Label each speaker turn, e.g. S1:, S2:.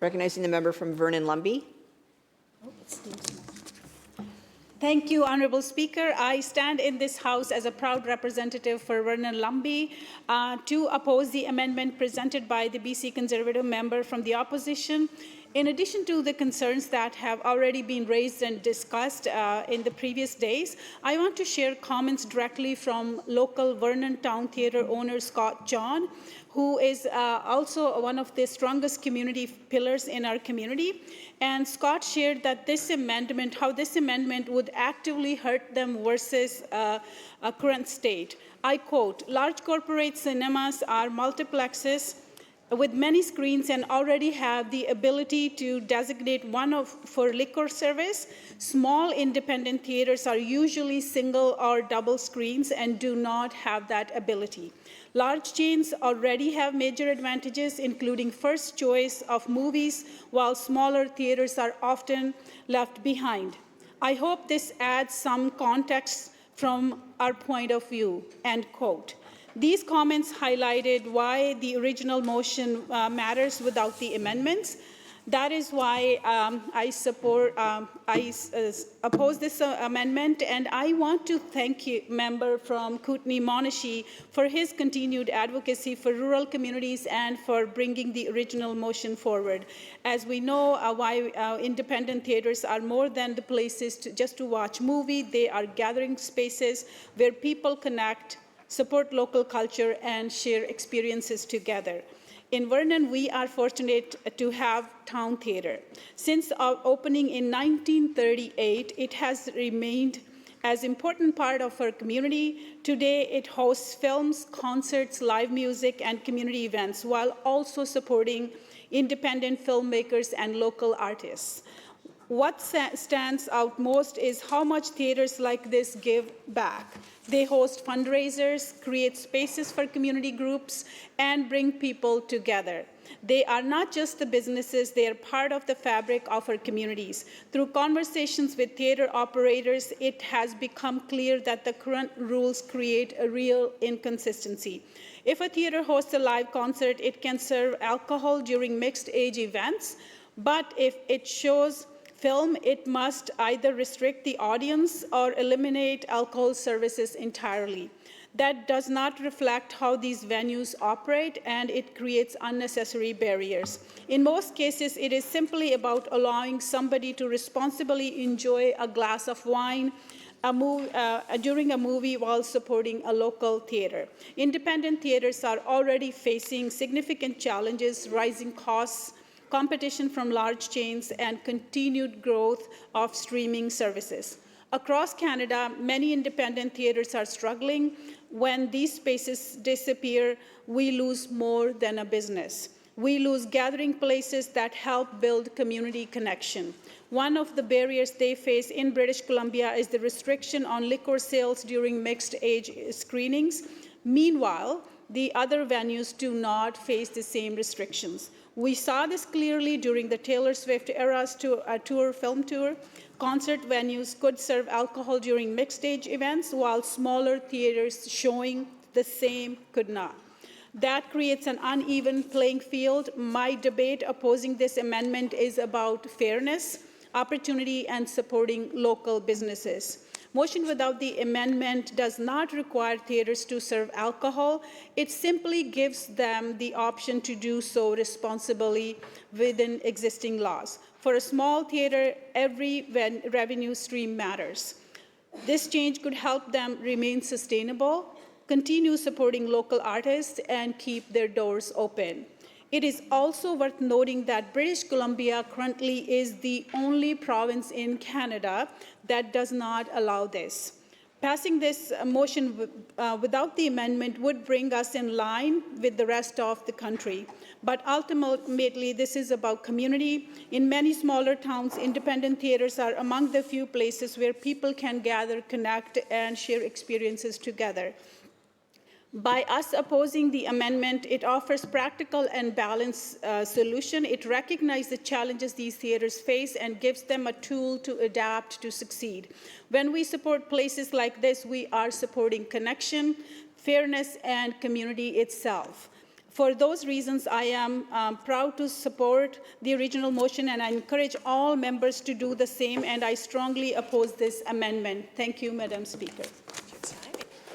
S1: Recognizing the member from Vernon-Lumby.
S2: Thank you, Honourable Speaker. I stand in this House as a proud representative for Vernon-Lumby to oppose the amendment presented by the BC Conservative member from the opposition. In addition to the concerns that have already been raised and discussed in the previous days, I want to share comments directly from local Vernon Town Theatre owner Scott John, who is also one of the strongest community pillars in our community. And Scott shared that how this amendment would actively hurt them versus a current state. I quote, "Large corporate cinemas are multiplexes with many screens and already have the ability to designate one for liquor service. Small independent theaters are usually single or double screens and do not have that ability. Large chains already have major advantages, including first choice of movies, while smaller theaters are often left behind. I hope this adds some context from our point of view," end quote. These comments highlighted why the original motion matters without the amendments. That is why I oppose this amendment, and I want to thank you, member from Kootenay-Monashee, for his continued advocacy for rural communities and for bringing the original motion forward. As we know, why independent theaters are more than the places just to watch movies. They are gathering spaces where people connect, support local culture, and share experiences together. In Vernon, we are fortunate to have Town Theatre. Since our opening in 1938, it has remained as an important part of our community. Today, it hosts films, concerts, live music, and community events, while also supporting independent filmmakers and local artists. What stands out most is how much theaters like this give back. They host fundraisers, create spaces for community groups, and bring people together. They are not just the businesses, they are part of the fabric of our communities. Through conversations with theater operators, it has become clear that the current rules create a real inconsistency. If a theater hosts a live concert, it can serve alcohol during mixed-age events, but if it shows film, it must either restrict the audience or eliminate alcohol services entirely. That does not reflect how these venues operate, and it creates unnecessary barriers. In most cases, it is simply about allowing somebody to responsibly enjoy a glass of wine during a movie while supporting a local theater. Independent theaters are already facing significant challenges, rising costs, competition from large chains, and continued growth of streaming services. Across Canada, many independent theaters are struggling. When these spaces disappear, we lose more than a business. We lose gathering places that help build community connection. One of the barriers they face in British Columbia is the restriction on liquor sales during mixed-age screenings. Meanwhile, the other venues do not face the same restrictions. We saw this clearly during the Taylor Swift Eras film tour. Concert venues could serve alcohol during mixed-age events, while smaller theaters showing the same could not. That creates an uneven playing field. My debate opposing this amendment is about fairness, opportunity, and supporting local businesses. Motion without the amendment does not require theaters to serve alcohol. It simply gives them the option to do so responsibly within existing laws. For a small theater, every revenue stream matters. This change could help them remain sustainable, continue supporting local artists, and keep their doors open. It is also worth noting that British Columbia currently is the only province in Canada that does not allow this. Passing this motion without the amendment would bring us in line with the rest of the country. But ultimately, this is about community. In many smaller towns, independent theaters are among the few places where people can gather, connect, and share experiences together. By us opposing the amendment, it offers practical and balanced solution. It recognizes the challenges these theaters face and gives them a tool to adapt to succeed. When we support places like this, we are supporting connection, fairness, and community itself. For those reasons, I am proud to support the original motion, and I encourage all members to do the same, and I strongly oppose this amendment. Thank you, Madam Speaker.